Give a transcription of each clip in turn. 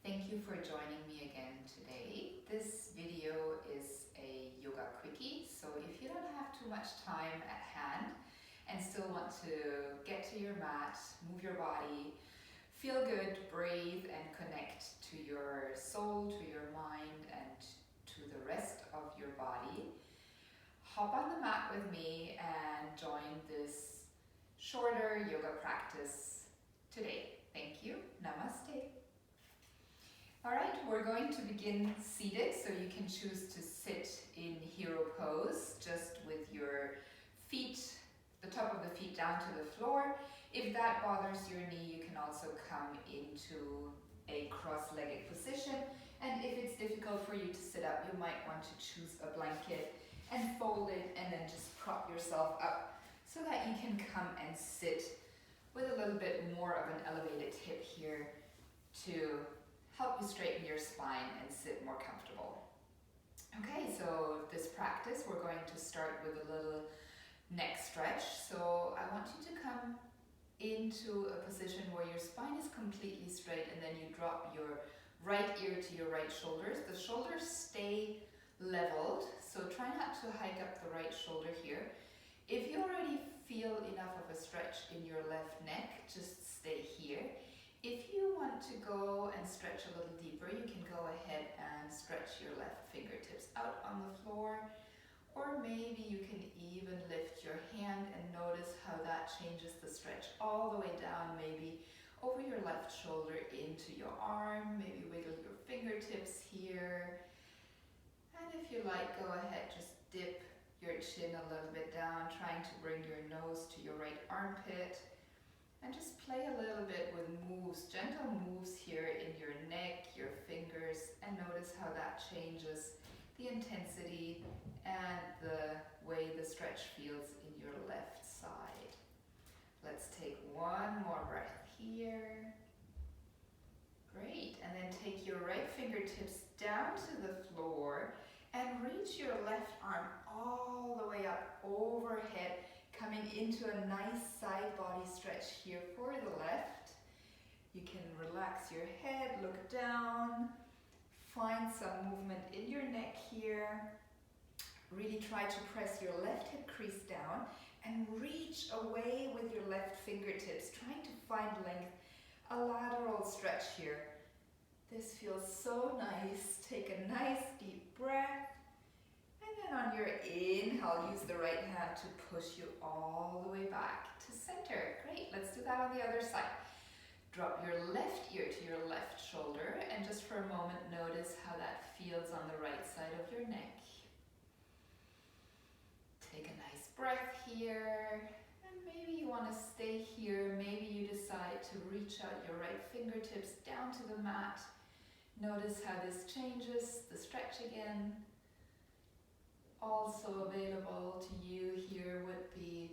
Thank you for joining me again today. This video is a yoga quickie, so if you don't have too much time at hand and still want to get to your mat, move your body, feel good, breathe and connect to your soul, to your mind and to the rest of your body, hop on the mat with me and join this shorter yoga practice today. Thank you. Namaste. All right, we're going to begin seated, so you can choose to sit in hero pose, just with your feet, the top of the feet down to the floor. If that bothers your knee, you can also come into a cross-legged position. And if it's difficult for you to sit up, you might want to choose a blanket and fold it and then just prop yourself up so that you can come and sit with a little bit more of an elevated hip here to help you straighten your spine and sit more comfortable. Okay, so this practice, we're going to start with a little neck stretch. So I want you to come into a position where your spine is completely straight and then you drop your right ear to your right shoulders. The shoulders stay leveled, so try not to hike up the right shoulder here. If you already feel enough of a stretch in your left neck, just stay here. If you want to go and stretch a little deeper, you can go ahead and stretch your left fingertips out on the floor, or maybe you can even lift your hand and notice how that changes the stretch all the way down, maybe over your left shoulder into your arm, maybe wiggle your fingertips here. And if you like, go ahead, just dip your chin a little bit down, trying to bring your nose to your right armpit. And just play a little bit with moves, gentle moves here in your neck, your fingers, and notice how that changes the intensity and the way the stretch feels in your left side. Let's take one more breath here. Great, and then take your right fingertips down to the floor and reach your left arm all the way up overhead, coming into a nice side body stretch here for the left. You can relax your head, look down, find some movement in your neck here. Really try to press your left hip crease down and reach away with your left fingertips, trying to find length, a lateral stretch here. This feels so nice. Take a nice deep breath. And on your inhale, use the right hand to push you all the way back to center. Great, let's do that on the other side. Drop your left ear to your left shoulder and just for a moment notice how that feels on the right side of your neck. Take a nice breath here, and maybe you want to stay here. Maybe you decide to reach out your right fingertips down to the mat. Notice how this changes the stretch again. Also available to you here would be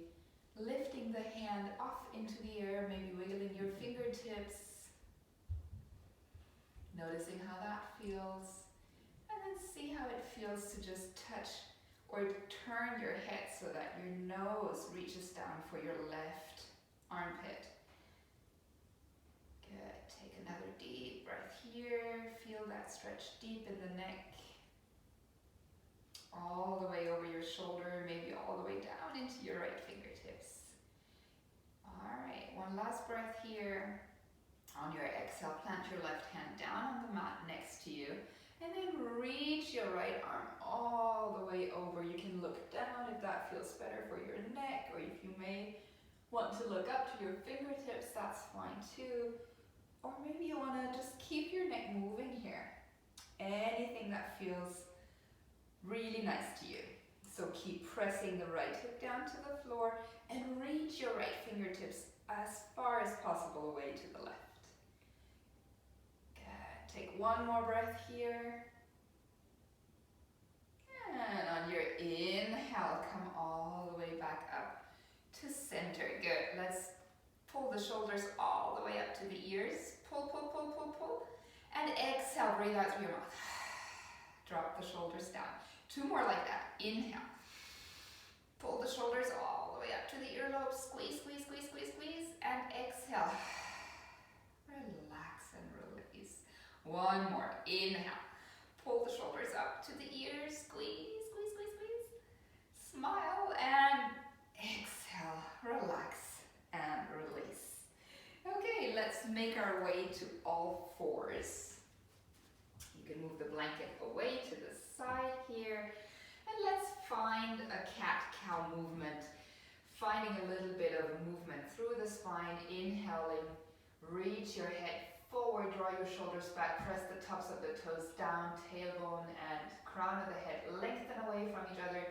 lifting the hand off into the air, maybe wiggling your fingertips, noticing how that feels, and then see how it feels to just touch or turn your head so that your nose reaches down for your left armpit. Good, take another deep breath here, feel that stretch deep in the neck. All the way over your shoulder, maybe all the way down into your right fingertips. All right, one last breath here. On your exhale, plant your left hand down on the mat next to you, and then reach your right arm all the way over. You can look down if that feels better for your neck, or if you may want to look up to your fingertips, that's fine too. Or maybe you want to just keep your neck moving here. Anything that feels really nice to you. So keep pressing the right hip down to the floor and reach your right fingertips as far as possible away to the left. Good. Take one more breath here. And on your inhale, come all the way back up to center. Good. Let's pull the shoulders all the way up to the ears. Pull, pull, pull, pull, pull. And exhale, breathe out through your mouth. Drop the shoulders down. Two more like that. Inhale. Pull the shoulders all the way up to the earlobes. Squeeze, squeeze, squeeze, squeeze, squeeze. And exhale. Relax and release. One more. Inhale. Pull the shoulders up to the ears. Squeeze, squeeze, squeeze, squeeze. Smile and exhale. Relax and release. Okay, let's make our way to all fours. You can move the blanket away to the side here. And let's find a cat-cow movement. Finding a little bit of movement through the spine. Inhaling. Reach your head forward, draw your shoulders back, press the tops of the toes down, tailbone and crown of the head lengthen away from each other.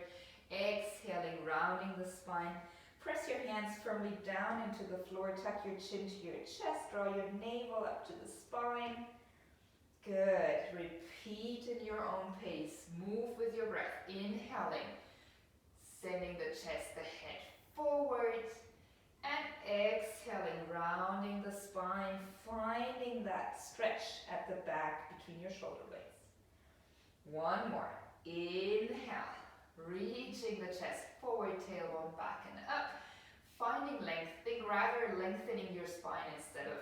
Exhaling, rounding the spine. Press your hands firmly down into the floor, tuck your chin to your chest, draw your navel up to the spine. Good. Repeat in your own pace. Move with your breath. Inhaling, sending the chest, the head forward. And exhaling, rounding the spine, finding that stretch at the back between your shoulder blades. One more. Inhale, reaching the chest forward, tailbone back and up. Finding length, think rather lengthening your spine instead of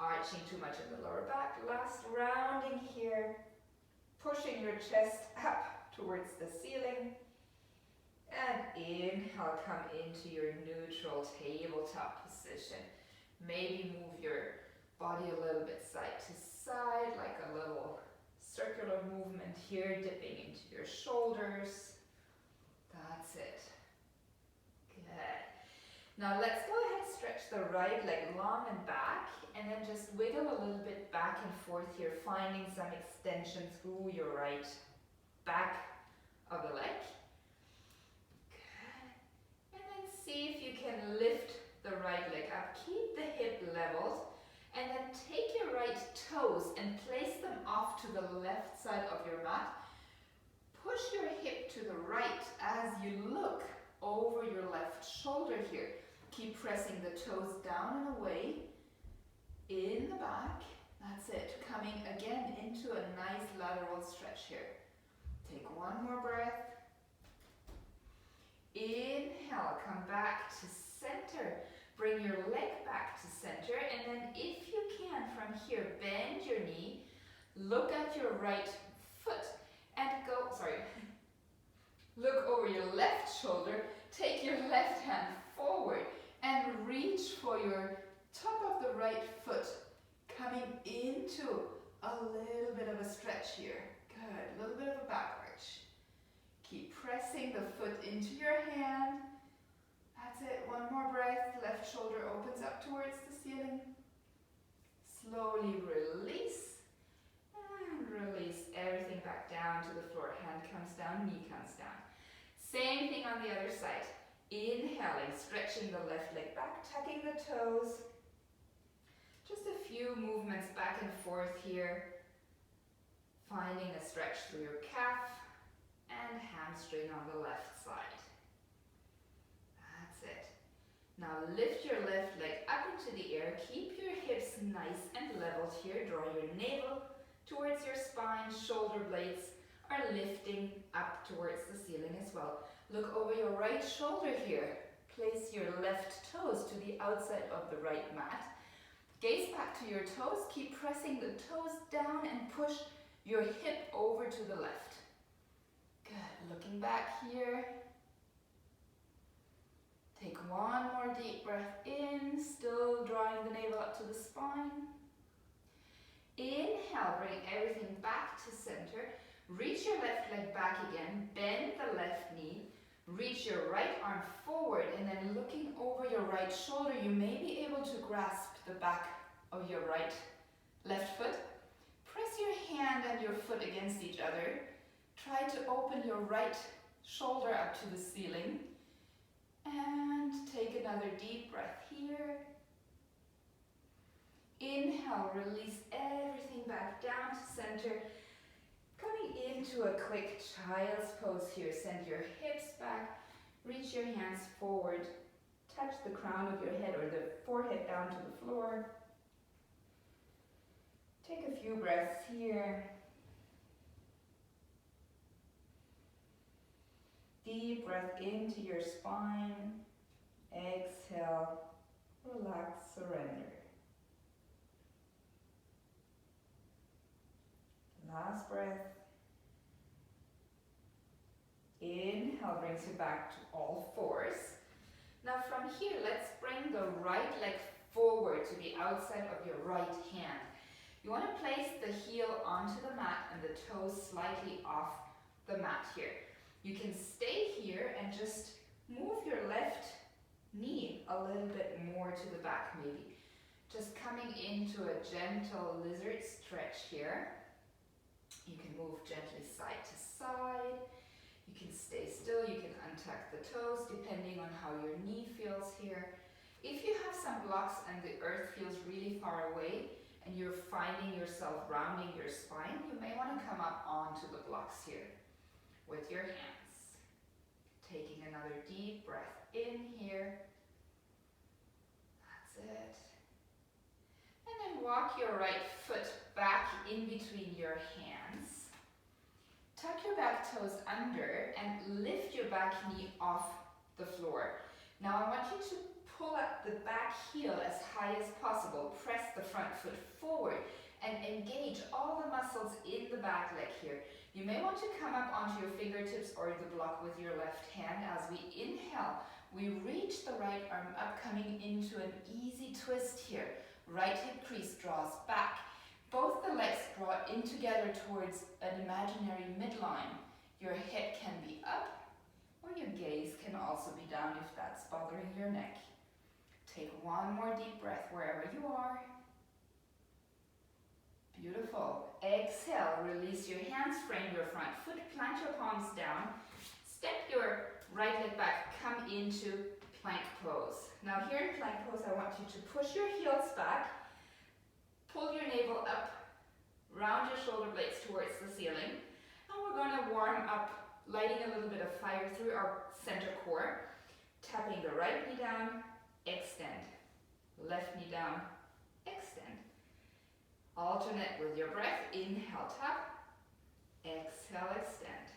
arching too much in the lower back. Last rounding here, pushing your chest up towards the ceiling. And inhale, come into your neutral tabletop position. Maybe move your body a little bit side to side, like a little circular movement here, dipping into your shoulders. That's it. Good. Now let's go ahead, stretch the right leg long and back, and then just wiggle a little bit back and forth here, finding some extension through your right back of the leg. See if you can lift the right leg up. Keep the hip leveled and then take your right toes and place them off to the left side of your mat. Push your hip to the right as you look over your left shoulder here. Keep pressing the toes down and away in the back. That's it. Coming again into a nice lateral stretch here. Take one more breath. Inhale, come back to center. Bring your leg back to center, and then if you can from here, bend your knee, look at your right foot and go, look over your left shoulder, take your left hand forward and reach for your top of the right foot, coming into a little bit of a stretch here. Good, a little bit of a back arch. Keep pressing the foot into your hand. That's it, one more breath. Left shoulder opens up towards the ceiling. Slowly release. And release everything back down to the floor. Hand comes down, knee comes down. Same thing on the other side. Inhaling, stretching the left leg back, tucking the toes. Just a few movements back and forth here. Finding a stretch through your calf and hamstring on the left side. That's it. Now lift your left leg up into the air. Keep your hips nice and leveled here. Draw your navel towards your spine. Shoulder blades are lifting up towards the ceiling as well. Look over your right shoulder here. Place your left toes to the outside of the right mat. Gaze back to your toes. Keep pressing the toes down and push your hip over to the left. Good. Looking back here. Take one more deep breath in, still drawing the navel up to the spine. Inhale, bring everything back to center. Reach your left leg back again, bend the left knee, reach your right arm forward, and then looking over your right shoulder, you may be able to grasp the back of your left foot. Press your hand and your foot against each other. Try to open your right shoulder up to the ceiling. And take another deep breath here. Inhale, release everything back down to center. Coming into a quick child's pose here. Send your hips back. Reach your hands forward. Touch the crown of your head or the forehead down to the floor. Take a few breaths here. Deep breath into your spine. Exhale. Relax, surrender. Last breath. Inhale brings you back to all fours. Now from here, let's bring the right leg forward to the outside of your right hand. You want to place the heel onto the mat and the toes slightly off the mat here. You can stay here and just move your left knee a little bit more to the back maybe. Just coming into a gentle lizard stretch here. You can move gently side to side. You can stay still, you can untuck the toes depending on how your knee feels here. If you have some blocks and the earth feels really far away and you're finding yourself rounding your spine, you may want to come up onto the blocks here with your hands. Taking another deep breath in here. That's it. And then walk your right foot back in between your hands. Tuck your back toes under and lift your back knee off the floor. Now I want you to pull up the back heel as high as possible. Press the front foot forward and engage all the muscles in the back leg here. You may want to come up onto your fingertips or the block with your left hand. As we inhale, we reach the right arm up, coming into an easy twist here. Right hip crease draws back. Both the legs draw in together towards an imaginary midline. Your head can be up, or your gaze can also be down if that's bothering your neck. Take one more deep breath wherever you are. Beautiful. Exhale, release your hands, frame your front foot, plant your palms down. Step your right leg back, come into plank pose. Now here in plank pose, I want you to push your heels back. Pull your navel up, round your shoulder blades towards the ceiling, and we're going to warm up, lighting a little bit of fire through our center core, tapping the right knee down, extend, left knee down, extend. Alternate with your breath, inhale, tap, exhale, extend.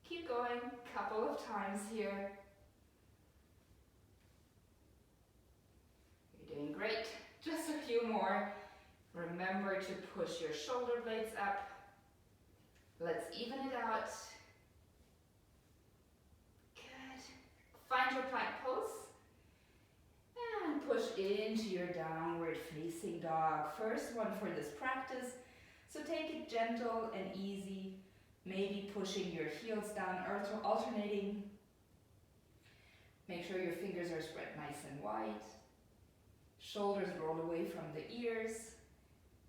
Keep going, couple of times here. You're doing great, just a few more. Remember to push your shoulder blades up. Let's even it out. Good. Find your plank pose. And push into your downward facing dog. First one for this practice. So take it gentle and easy. Maybe pushing your heels down, alternating. Make sure your fingers are spread nice and wide. Shoulders roll away from the ears.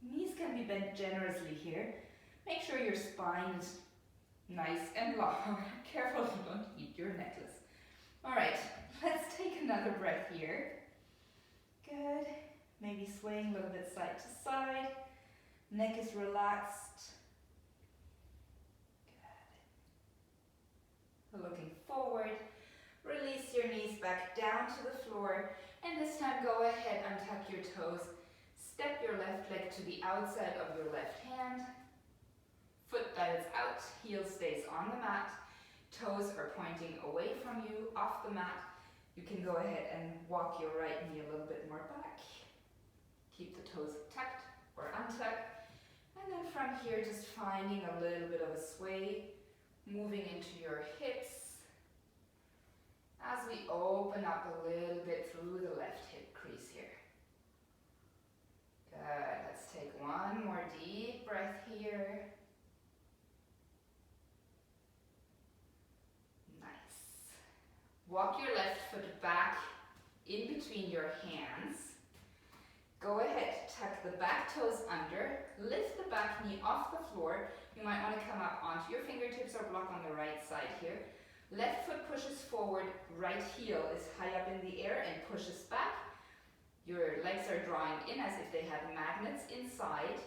Knees can be bent generously here. Make sure your spine is nice and long. Careful you don't eat your necklace. All right, let's take another breath here. Good. Maybe swaying a little bit side to side. Neck is relaxed. Good. Looking forward. Release your knees back down to the floor. And this time go ahead and tuck your toes. Step your left leg to the outside of your left hand. Foot dials out, heel stays on the mat. Toes are pointing away from you, off the mat. You can go ahead and walk your right knee a little bit more back. Keep the toes tucked or untucked. And then from here, just finding a little bit of a sway, moving into your hips. As we open up a little bit through the left hip crease here. Good, let's take one more deep breath here. Nice. Walk your left foot back in between your hands. Go ahead, tuck the back toes under, lift the back knee off the floor. You might want to come up onto your fingertips or block on the right side here. Left foot pushes forward, right heel is high up in the air and pushes back. Your legs are drawing in as if they had magnets inside,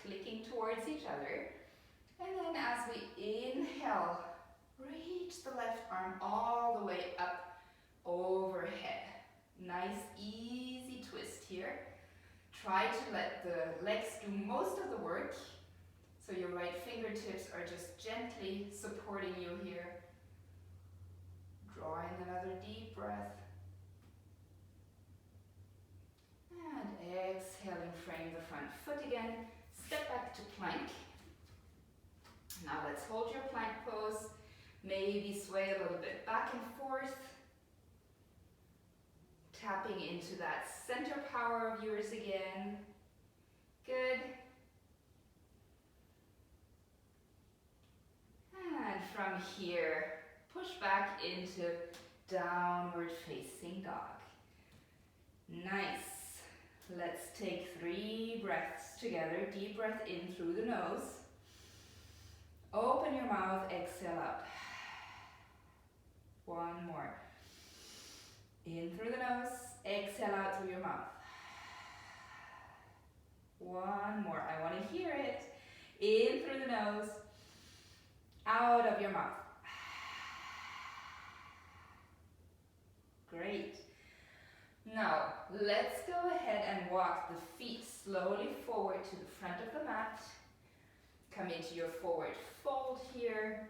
clicking towards each other. And then as we inhale, reach the left arm all the way up overhead. Nice, easy twist here. Try to let the legs do most of the work. So your right fingertips are just gently supporting you here. Drawing another deep breath. And exhaling, frame the front foot again. Step back to plank. Now let's hold your plank pose. Maybe sway a little bit back and forth. Tapping into that center power of yours again. Good. And from here, push back into downward facing dog. Nice. Let's take 3 breaths together. Deep breath in through the nose. Open your mouth, exhale out. 1 more. In through the nose, exhale out through your mouth. 1 more. I want to hear it. In through the nose, out of your mouth. Great. Now, let's go ahead and walk the feet slowly forward to the front of the mat. Come into your forward fold here.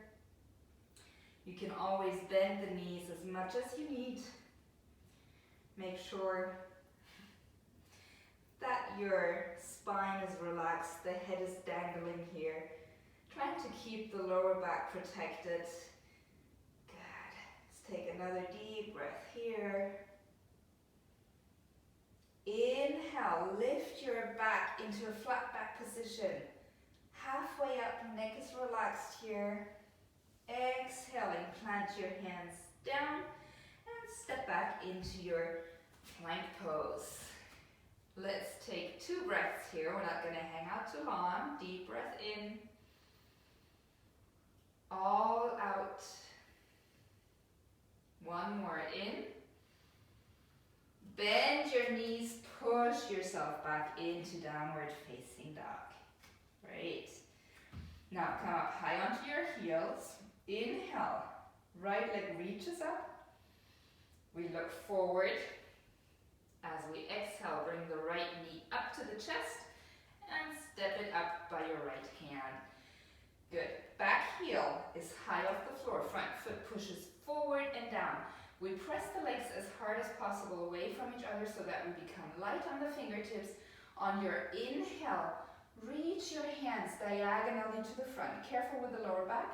You can always bend the knees as much as you need. Make sure that your spine is relaxed, the head is dangling here. Trying to keep the lower back protected. Good. Let's take another deep breath here. Inhale, lift your back into a flat back position. Halfway up, neck is relaxed here. Exhaling, plant your hands down and step back into your plank pose. Let's take 2 breaths here. We're not going to hang out too long. Deep breath in. All out. 1 more in. Bend your knees, push yourself back into downward facing dog. Great. Now come up high onto your heels. Inhale, right leg reaches up. We look forward. As we exhale, bring the right knee up to the chest and step it up by your right hand. Good. Back heel is high off the floor. Front foot pushes forward and down. We press the legs as hard as possible away from each other so that we become light on the fingertips. On your inhale, reach your hands diagonally to the front. Careful with the lower back.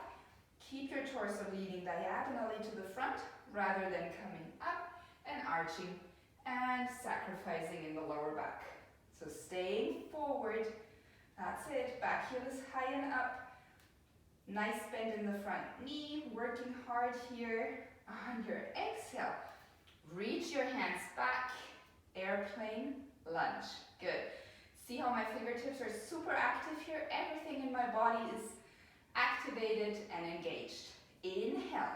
Keep your torso leaning diagonally to the front rather than coming up and arching and sacrificing in the lower back. So staying forward. That's it. Back heel is high and up. Nice bend in the front knee. Working hard here. On your exhale, reach your hands back. Airplane lunge. Good. See how my fingertips are super active here? Everything in my body is activated and engaged. Inhale.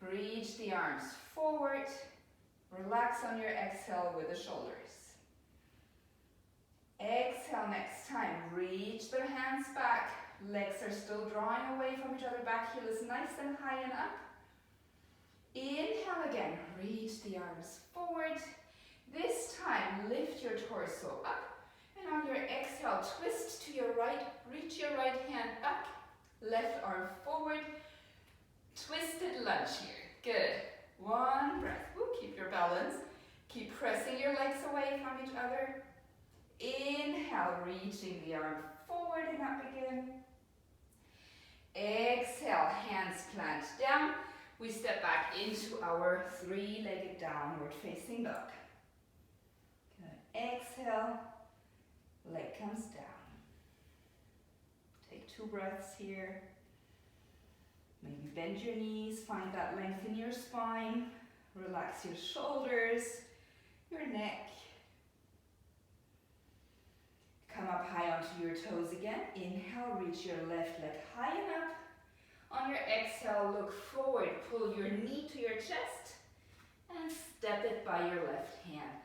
Reach the arms forward. Relax on your exhale with the shoulders. Exhale next time. Reach the hands back. Legs are still drawing away from each other. Back heel is nice and high and up. Inhale again. Reach the arms forward. This time, lift your torso up. And on your exhale, twist to your right. Reach your right hand back. Left arm forward. Twisted lunge here. Good. 1 breath. Woo, keep your balance. Keep pressing your legs away from each other. Inhale, reaching the arm forward and up again. Exhale, hands plant down. We step back into our 3-legged downward facing dog. Good. Exhale, leg comes down. Take 2 breaths here. Maybe bend your knees, find that length in your spine. Relax your shoulders, your neck. Come up high onto your toes again. Inhale, reach your left leg high and up. On your exhale, look forward. Pull your knee to your chest and step it by your left hand.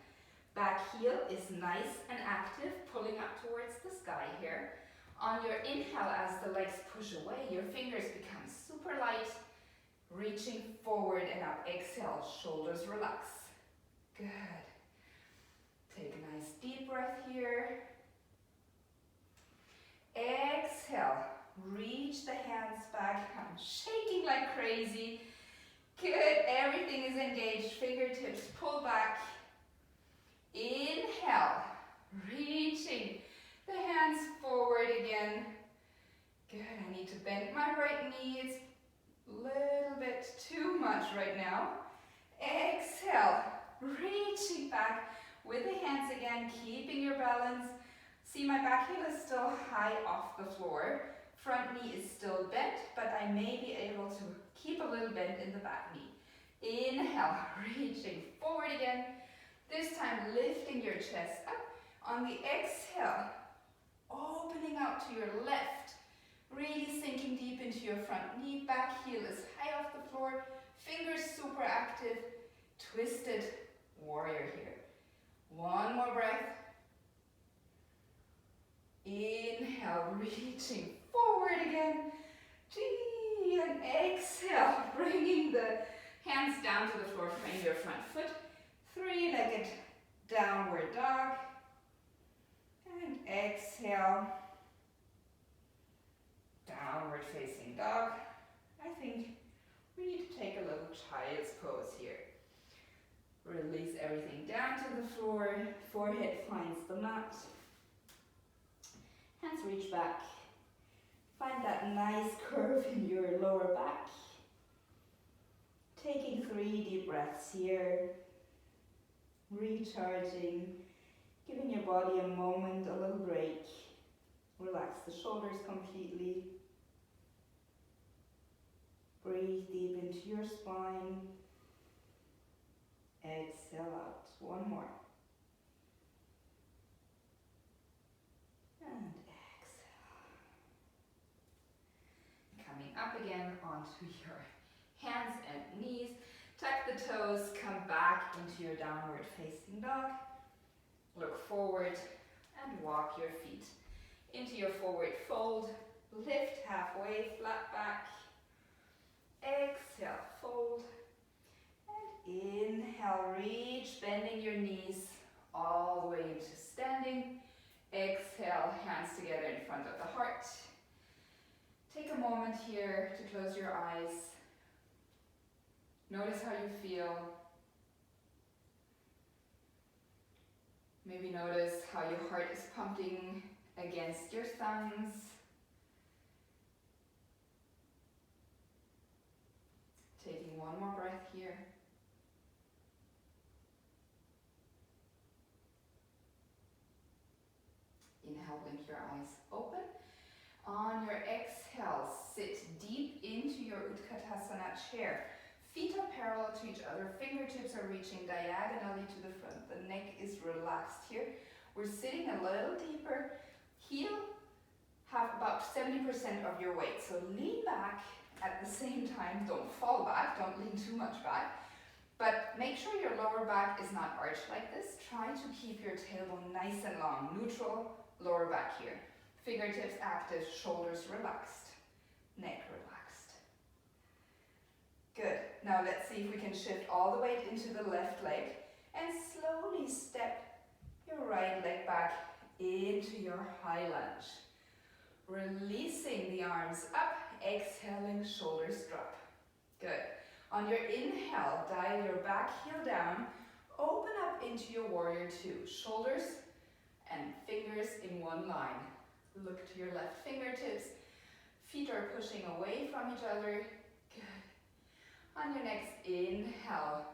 Back heel is nice and active, pulling up towards the sky here. On your inhale, as the legs push away, your fingers become super light, reaching forward and up. Exhale, shoulders relax. Good. Take a nice deep breath here. Exhale, reach the hands back. I'm shaking like crazy. Good, everything is engaged. Fingertips pull back. Inhale, reaching the hands forward again. Good, I need to bend my right knee. It's a little bit too much right now. Exhale, reaching back with the hands again, keeping your balance. See, my back heel is still high off the floor. Front knee is still bent, but I may be able to keep a little bend in the back knee. Inhale, reaching forward again. This time lifting your chest up. On the exhale, opening out to your left. Really sinking deep into your front knee. Back heel is high off the floor. Fingers super active. Twisted warrior here. One more breath. Inhale, reaching forward again. And exhale, bringing the hands down to the floor, frame your front foot. Three-legged downward dog. And exhale. Downward facing dog. I think we need to take a little child's pose here. Release everything down to the floor. Forehead finds the mat. Hands reach back. Find that nice curve in your lower back. Taking 3 deep breaths here. Recharging. Giving your body a moment, a little break. Relax the shoulders completely. Breathe deep into your spine. Exhale out. One more. And exhale. Coming up again onto your hands and knees. Tuck the toes, come back into your downward facing dog. Look forward and walk your feet into your forward fold. Lift halfway, flat back. Exhale, fold. And inhale, reach, bending your knees all the way into standing. Exhale, hands together in front of the heart. Take a moment here to close your eyes. Notice how you feel. Maybe notice how your heart is pumping against your thumbs. Taking one more breath here. Inhale, blink your eyes open. On your exhale, sit deep into your Utkatasana chair. Feet are parallel to each other, fingertips are reaching diagonally to the front. The neck is relaxed here. We're sitting a little deeper. Heel have about 70% of your weight. So lean back at the same time. Don't fall back, don't lean too much back. But make sure your lower back is not arched like this. Try to keep your tailbone nice and long. Neutral lower back here. Fingertips active, shoulders relaxed, neck relaxed. Good. Now let's see if we can shift all the weight into the left leg and slowly step your right leg back into your high lunge. Releasing the arms up, exhaling, shoulders drop. Good. On your inhale, dial your back heel down, open up into your warrior two. Shoulders and fingers in one line. Look to your left fingertips. Feet are pushing away from each other. Good. On your next inhale,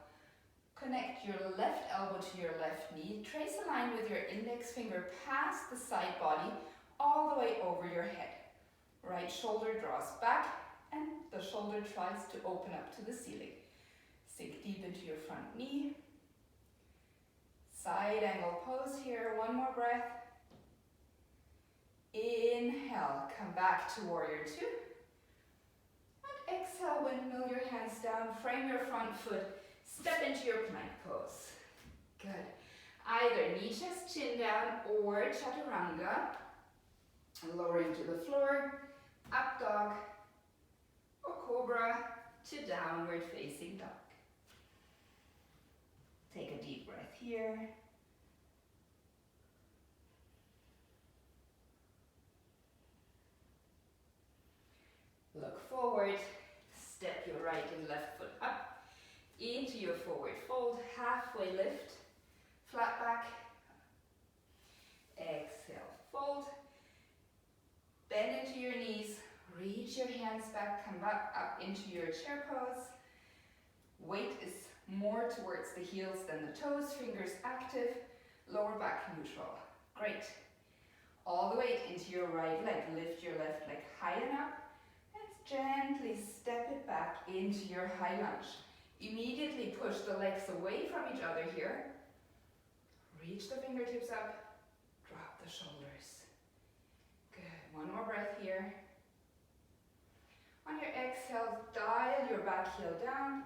connect your left elbow to your left knee. Trace a line with your index finger past the side body, all the way over your head. Right shoulder draws back, and the shoulder tries to open up to the ceiling. Sink deep into your front knee. Side angle pose here. One more breath. Inhale, come back to warrior two. And exhale, windmill your hands down, frame your front foot, step into your plank pose. Good. Either knee, chest, chin down, or chaturanga. Lowering to the floor, up dog, or cobra to downward facing dog. Take a deep breath here. Look forward, step your right and left foot up into your forward fold, halfway lift, flat back, exhale, fold, bend into your knees, Reach your hands back, come back up into your chair pose. Weight is more towards the heels than the toes, fingers active, lower back neutral. Great. All the weight into your right leg. Lift your left leg high and up. And gently step it back into your high lunge. Immediately push the legs away from each other here. Reach the fingertips up. Drop the shoulders. Good. One more breath here. On your exhale, dial your back heel down.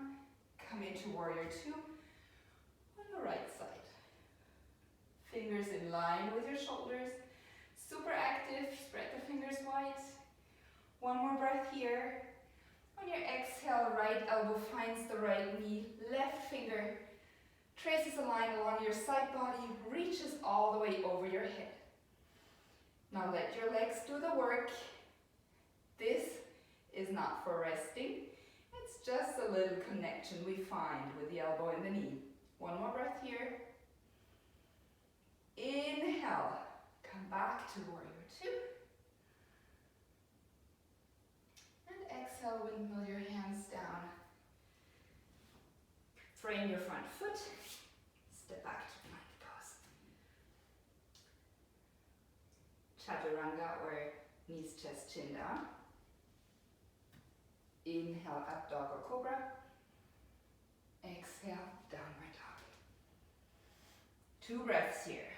Come into warrior two on the right side. Fingers in line with your shoulders. Super active, spread the fingers wide. One more breath here. On your exhale, right elbow finds the right knee. Left finger traces a line along your side body, reaches all the way over your head. Now let your legs do the work. This is not for resting. It's just a little connection we find with the elbow and the knee. One more breath here. Inhale, come back to warrior two. And exhale, windmill your hands down. Frame your front foot. Step back to plank pose. Chaturanga, or knees, chest, chin down. Inhale, up dog or cobra. Exhale, downward dog. 2 breaths here.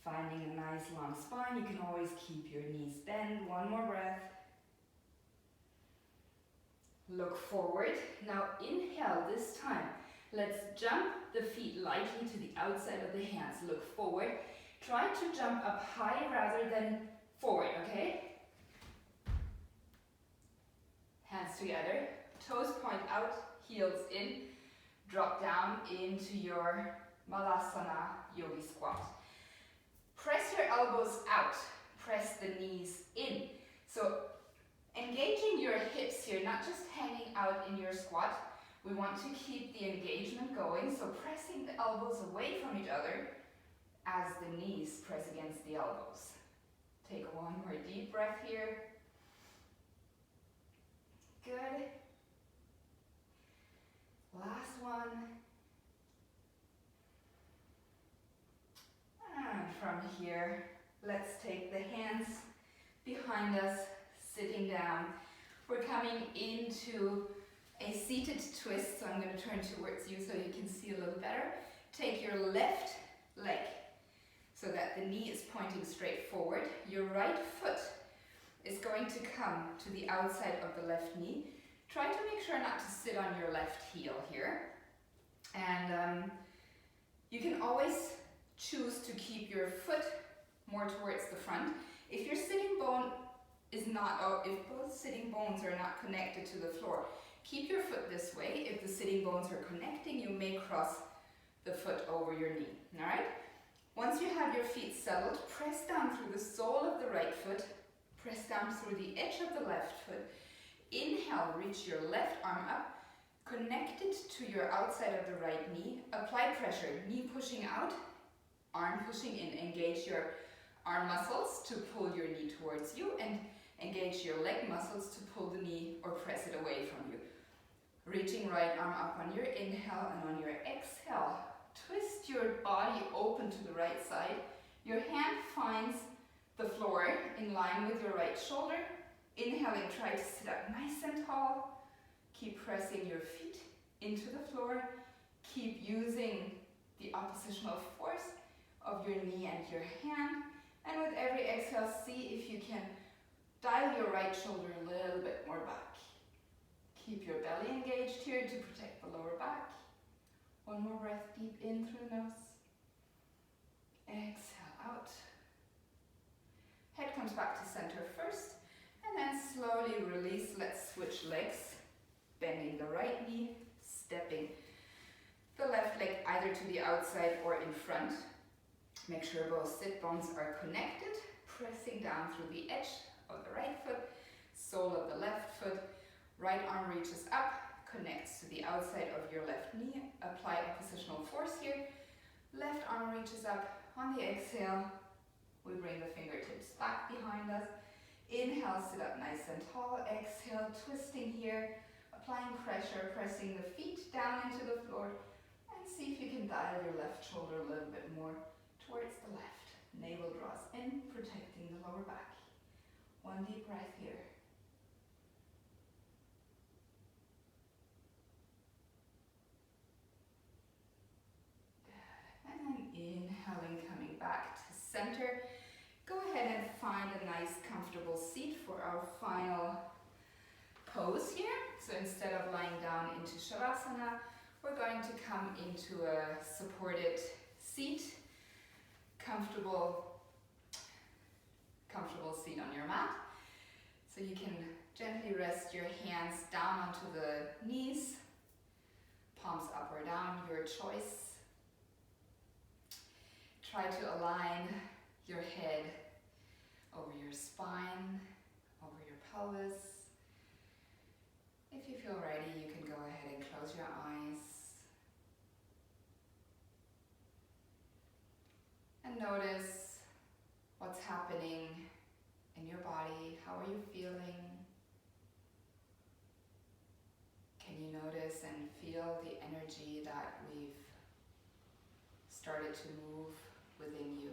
Finding a nice long spine, you can always keep your knees bent. One more breath. Look forward. Now inhale this time. Let's jump the feet lightly to the outside of the hands. Look forward. Try to jump up high rather than forward, okay? Hands together, toes point out, heels in, drop down into your Malasana Yogi Squat. Press your elbows out, press the knees in. So engaging your hips here, not just hanging out in your squat. We want to keep the engagement going, so pressing the elbows away from each other as the knees press against the elbows. Take one more deep breath here. Good. Last one. And from here, let's take the hands behind us, sitting down. We're coming into a seated twist, so I'm going to turn towards you so you can see a little better. Take your left leg so that the knee is pointing straight forward. Your right foot is going to come to the outside of the left knee. Try to make sure not to sit on your left heel here. And you can always choose to keep your foot more towards the front. If your sitting bone is not, or if both sitting bones are not connected to the floor, keep your foot this way. If the sitting bones are connecting, you may cross the foot over your knee, all right? Once you have your feet settled, press down through the sole of the right foot, press down through the edge of the left foot. Inhale, reach your left arm up, connect it to your outside of the right knee. Apply pressure, knee pushing out, arm pushing in. Engage your arm muscles to pull your knee towards you, and engage your leg muscles to pull the knee or press it away from you. Reaching right arm up on your inhale, and on your exhale, twist your body open to the right side. Your hand finds the floor in line with your right shoulder. Inhaling, try to sit up nice and tall. Keep pressing your feet into the floor. Keep using the oppositional force of your knee and your hand. And with every exhale, see if you can dial your right shoulder a little bit more back. Keep your belly engaged here to protect the lower back. One more breath deep in through the nose. Exhale out. Head comes back to center first, and then slowly release. Let's switch legs. Bending the right knee, stepping the left leg either to the outside or in front. Make sure both sit bones are connected. Pressing down through the edge of the right foot, sole of the left foot. Right arm reaches up, connects to the outside of your left knee. Apply oppositional force here. Left arm reaches up. On the exhale, We bring the fingertips back behind us. Inhale, sit up nice and tall. Exhale, twisting here, applying pressure, pressing the feet down into the floor. And see if you can dial your left shoulder a little bit more towards the left. Navel draws in, protecting the lower back. One deep breath here. And then inhaling, coming back to center. Go ahead and find a nice comfortable seat for our final pose here. So instead of lying down into Shavasana, we're going to come into a supported seat. Comfortable seat on your mat. So you can gently rest your hands down onto the knees, palms up or down, your choice. Try to align your head over your spine, over your pelvis. If you feel ready, you can go ahead and close your eyes. And notice what's happening in your body. How are you feeling? Can you notice and feel the energy that we've started to move within you?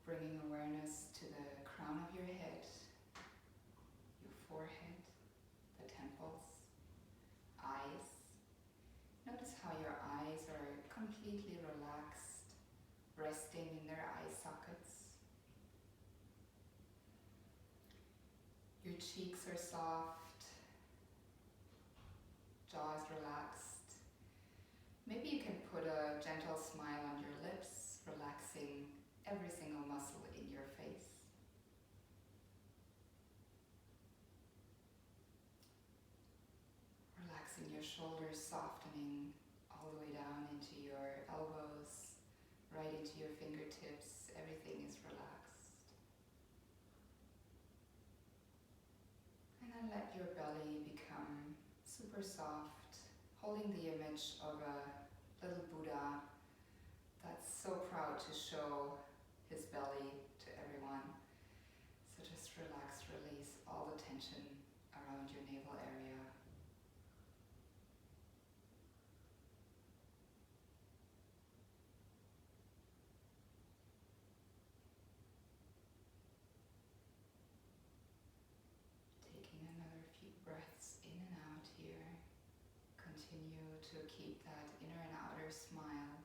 Bringing awareness to the crown of your head, your forehead, the temples, eyes. Notice how your eyes are completely relaxed, resting in their eye sockets. Your cheeks are soft, jaw is relaxed. Maybe you can put a gentle smile on your lips, relaxing every single muscle in your face. Relaxing your shoulders, softening all the way down into your elbows, right into your fingertips. Everything is relaxed. And then let your belly become super soft, holding the image of a little Buddha that's so proud to show his belly to everyone. So just relax, release all the tension around your navel area. Taking another few breaths in and out here. Continue to keep that inner and outer smile.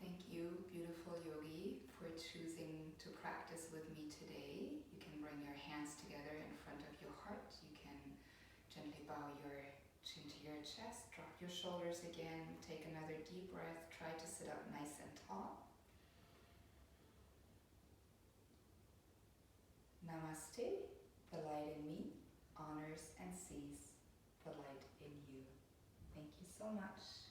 Thank you, beautiful yogi, for choosing to practice with me today. You can bring your hands together in front of your heart. You can gently bow your chin to your chest, drop your shoulders again, take another deep breath, try to sit up nice and tall. Namaste, the light in me honors and sees the light in you. Thank you so much.